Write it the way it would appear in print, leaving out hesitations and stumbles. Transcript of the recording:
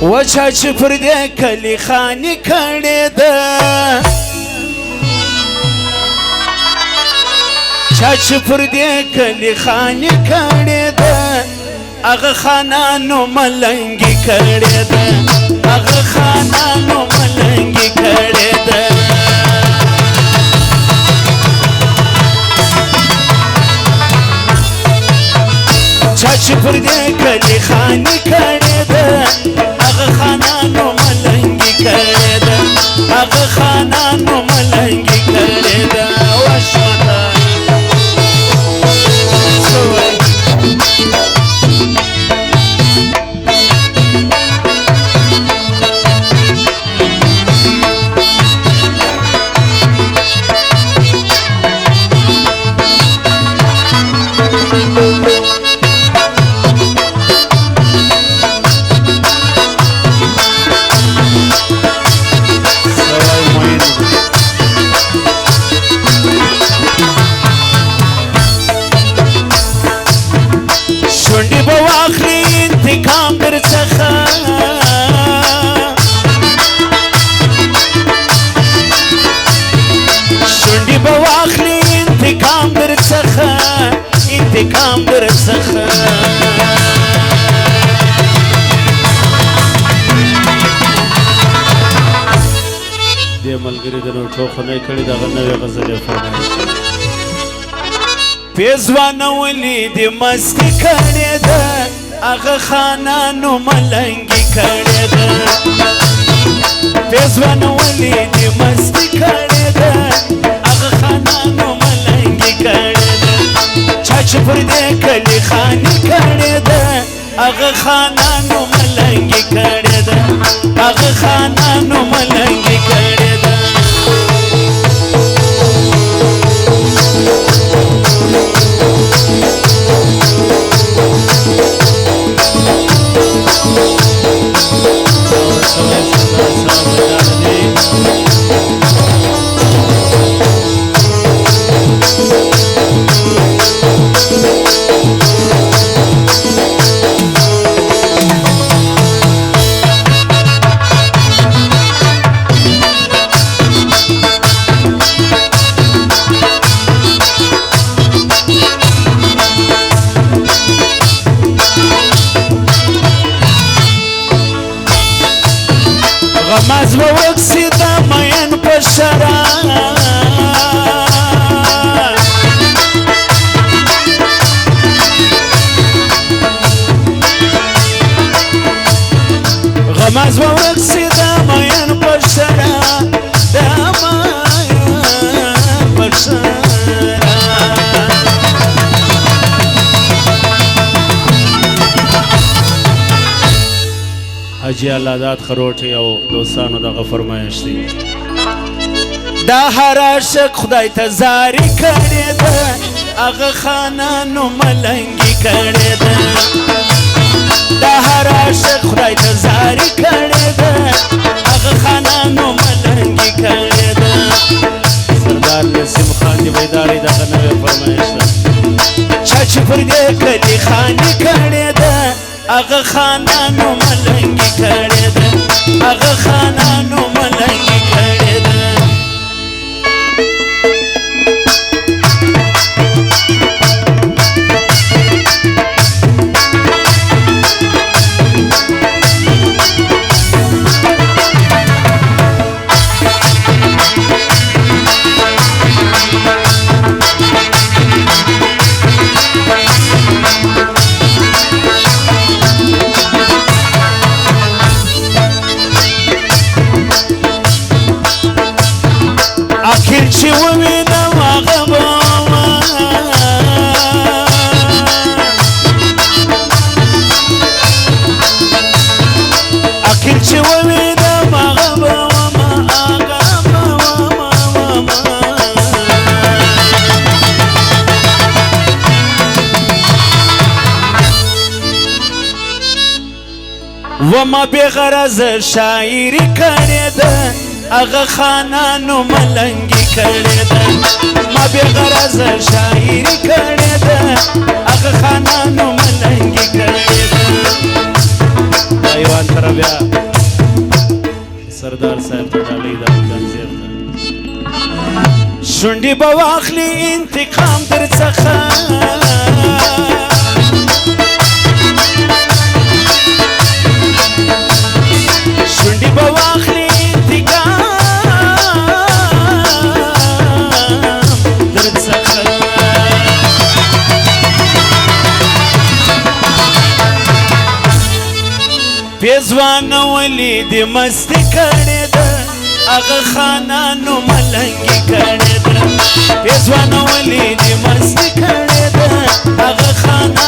وچا چې پر دې کلی خاني کړې ده چا چې پر دې کلی خاني کړې ده هغه خانانو ملنګي کړې ده هغه خانانو ملنګي کړې ده چا چې پر دې کلی خاني کړې ده هغه خانانو ملنګي کړې ده هغه خانانو ملنګي کړې ده وشوته شونډې به واخلي انتقام در څخه شونډې به واخلي انتقام در څخه انتقام در څخه دې ملګري د نور ټوخونه کړي دغه نوې غزل یې فرمایش پیزوانه ولې دې مستي کړې ده هغه خانانو ملنګي کړې ده پیزوانه ولې دې مستي کړې ده هغه خانانو ملنګي کړې ده چا چې پر دې کلی خاني کړې ده هغه خانانو ملنګي کړې ده هغه خانانو ملنګي کړې ده غماز به وکسي د مین په شراب غماز به وکسي د مین په شراب د مین په شراب حاجی علادات خروټي او دوستانو دغه فرمایش دی دا هر عاشق خدای ته زاري کړې ده هغه خانانو ملنګي کړې ده دا هر عاشق خدای ته زاري کړې ده هغه خانانو ملنګي کړې ده سردار نسیم خان دی بیداری دغه نوې فرمایش ده چا چې پر دې کلی خاني کړې ده هغه خانانو ملنګي کړې ده هغه خانانو ملنګي کړې ده اخر چې ووینم هغه به اخر چې ووینم هغه به وما بغرض شاعري کړې ده هغه خانانو ملنګي کړې ده ما بغرض شاعري کړې ده هغه خانانو ملنګي کړې ده ایوان تر بیا شونډې به واخلي انتقام در څخه شونډې به واخلي انتقام در څخه پیزوانه ولې دې مستي کړې ده هغه خانانو ملنګي کړې ده پیزوانه ولې دې مستي کړې ده هغه خانانو